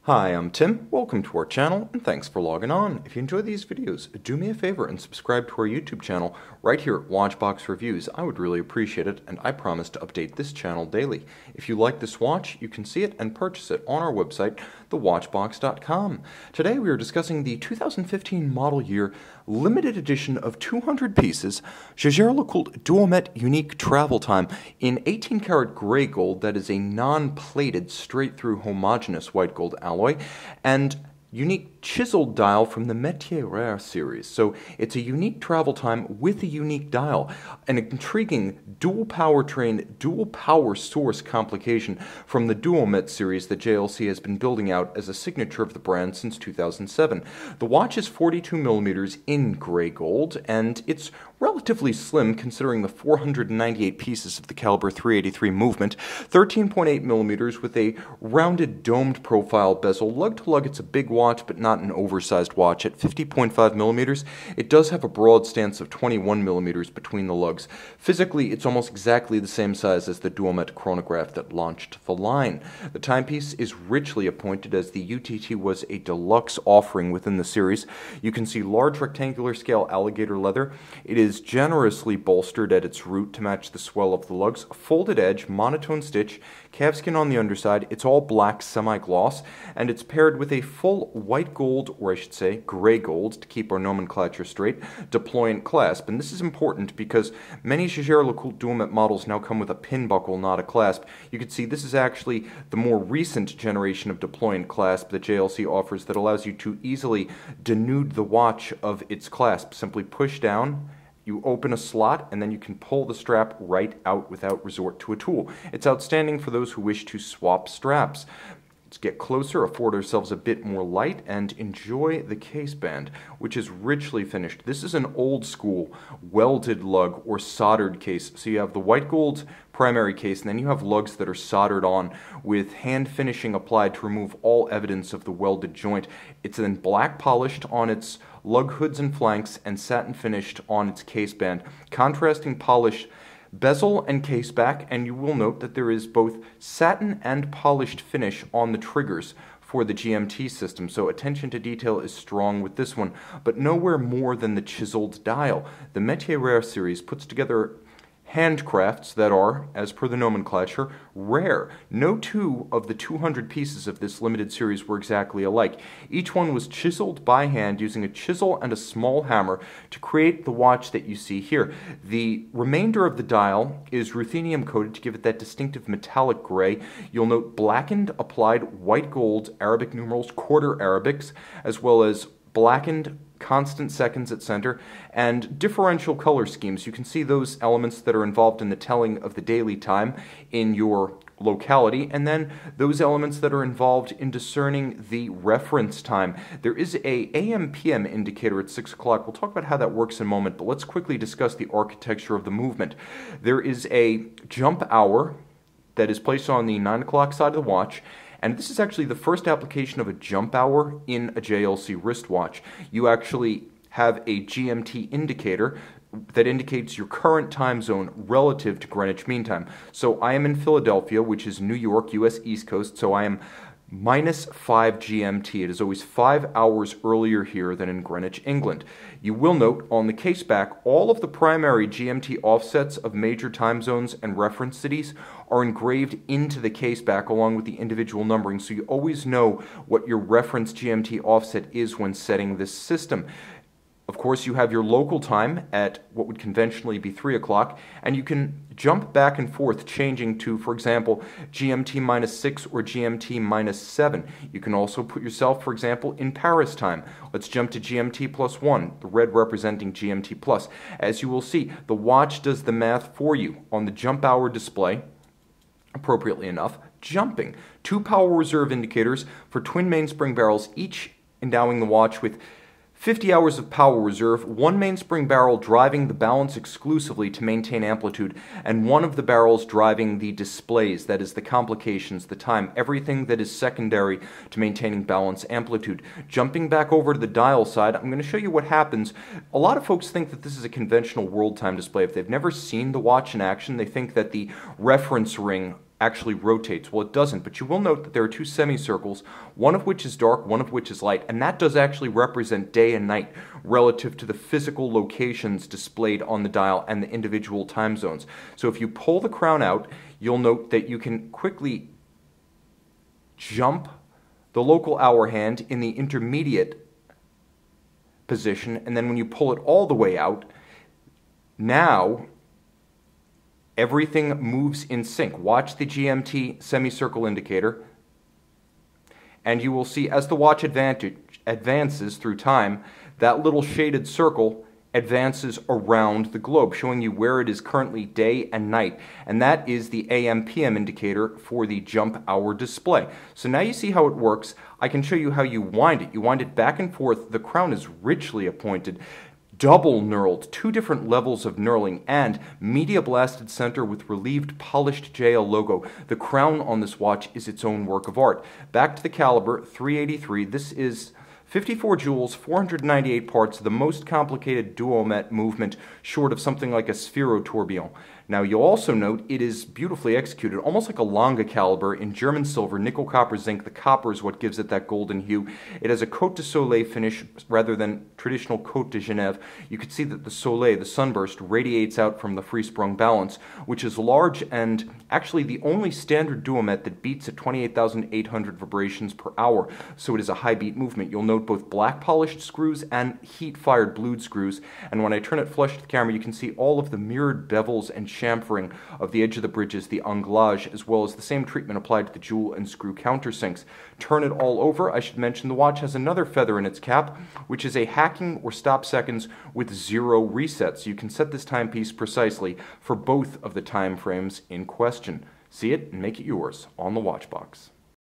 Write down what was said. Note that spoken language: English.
Hi, I'm Tim. Welcome to our channel, and thanks for logging on. If you enjoy these videos, do me a favor and subscribe to our YouTube channel right here at Watchbox Reviews. I would really appreciate it, and I promise to update this channel daily. If you like this watch, you can see it and purchase it on our website, thewatchbox.com. Today we are discussing the 2015 model year limited edition of 200 pieces Jaeger LeCoultre Duometre Unique Travel Time in 18 karat gray gold that is a non-plated straight-through homogeneous white gold alloy, and unique chiseled dial from the Métiers Rares series. So it's a unique travel time with a unique dial, an intriguing dual powertrain, dual power source complication from the Duometre series that JLC has been building out as a signature of the brand since 2007. The watch is 42 millimeters in gray gold, and it's relatively slim considering the 498 pieces of the caliber 383 movement, 13.8 millimeters with a rounded domed profile bezel. Lug to lug, it's a big watch, but not an oversized watch. At 50.5 millimeters, it does have a broad stance of 21 millimeters between the lugs. Physically, it's almost exactly the same size as the Duometre chronograph that launched the line. The timepiece is richly appointed, as the UTT was a deluxe offering within the series. You can see large rectangular scale alligator leather. It is generously bolstered at its root to match the swell of the lugs. Folded edge, monotone stitch, calfskin on the underside. It's all black semi-gloss, and it's paired with a full white gold, or I should say gray gold, to keep our nomenclature straight, deployant clasp. And this is important because many Jaeger LeCoultre Duometre models now come with a pin buckle, not a clasp. You can see this is actually the more recent generation of deployant clasp that JLC offers that allows you to easily denude the watch of its clasp. Simply push down, you open a slot, and then you can pull the strap right out without resort to a tool. It's outstanding for those who wish to swap straps. Let's get closer, afford ourselves a bit more light, and enjoy the case band, which is richly finished. This is an old school welded lug or soldered case. So you have the white gold primary case, and then you have lugs that are soldered on with hand finishing applied to remove all evidence of the welded joint. It's then black polished on its lug hoods and flanks and satin finished on its case band. Contrasting polished bezel and case back, and you will note that there is both satin and polished finish on the triggers for the GMT system, so attention to detail is strong with this one, but nowhere more than the chiseled dial. The Métiers Rares series puts together handcrafts that are, as per the nomenclature, rare. No two of the 200 pieces of this limited series were exactly alike. Each one was chiseled by hand using a chisel and a small hammer to create the watch that you see here. The remainder of the dial is ruthenium coated to give it that distinctive metallic gray. You'll note blackened applied white gold Arabic numerals, quarter Arabics, as well as blackened constant seconds at center, and differential color schemes. You can see those elements that are involved in the telling of the daily time in your locality, and then those elements that are involved in discerning the reference time. There is a AM/PM indicator at 6 o'clock. We'll talk about how that works in a moment, but let's quickly discuss the architecture of the movement. There is a jump hour that is placed on the 9 o'clock side of the watch, and this is actually the first application of a jump hour in a JLC wristwatch. You actually have a GMT indicator that indicates your current time zone relative to Greenwich Mean Time. So I am in Philadelphia, which is New York, US East Coast, so I am -5 GMT. It is always 5 hours earlier here than in Greenwich, England. You will note on the case back, all of the primary GMT offsets of major time zones and reference cities are engraved into the case back along with the individual numbering, so you always know what your reference GMT offset is when setting this system. Of course, you have your local time at what would conventionally be 3 o'clock, and you can jump back and forth, changing to, for example, GMT -6 or GMT -7. You can also put yourself, for example, in Paris time. Let's jump to GMT +1, the red representing GMT plus. As you will see, the watch does the math for you on the jump hour display. Appropriately enough, jumping. 2 power reserve indicators for twin mainspring barrels, each endowing the watch with 50 hours of power reserve, 1 mainspring barrel driving the balance exclusively to maintain amplitude, and 1 of the barrels driving the displays, that is the complications, the time, everything that is secondary to maintaining balance amplitude. Jumping back over to the dial side, I'm going to show you what happens. A lot of folks think that this is a conventional world time display. If they've never seen the watch in action, they think that the reference ring actually rotates. Well, it doesn't, but you will note that there are two semicircles, one of which is dark, one of which is light, and that does actually represent day and night relative to the physical locations displayed on the dial and the individual time zones. So if you pull the crown out, you'll note that you can quickly jump the local hour hand in the intermediate position, and then when you pull it all the way out, now everything moves in sync. Watch the GMT semicircle indicator, and you will see as the watch advances through time, that little shaded circle advances around the globe, showing you where it is currently day and night. And that is the AM/PM indicator for the jump hour display. So now you see how it works. I can show you how you wind it. You wind it back and forth. The crown is richly appointed, double knurled, two different levels of knurling, and media blasted center with relieved polished JL logo. The crown on this watch is its own work of art. Back to the caliber, 383. This is 54 jewels, 498 parts, the most complicated duometre movement short of something like a spherotourbillon. Now you'll also note it is beautifully executed, almost like a longa caliber in German silver, nickel, copper, zinc. The copper is what gives it that golden hue. It has a Cote De Soleil finish rather than traditional Cote de Genève. You can see that the soleil, the sunburst, radiates out from the free-sprung balance, which is large and actually the only standard duometre that beats at 28,800 vibrations per hour. So it is a high beat movement. You'll note both black polished screws and heat-fired blued screws. And when I turn it flush to the camera, you can see all of the mirrored bevels and chamfering of the edge of the bridges, the anglage, as well as the same treatment applied to the jewel and screw countersinks. Turn it all over. I should mention the watch has another feather in its cap, which is a hacking or stop seconds with 0 resets. You can set this timepiece precisely for both of the time frames in question. See it and make it yours on the Watchbox.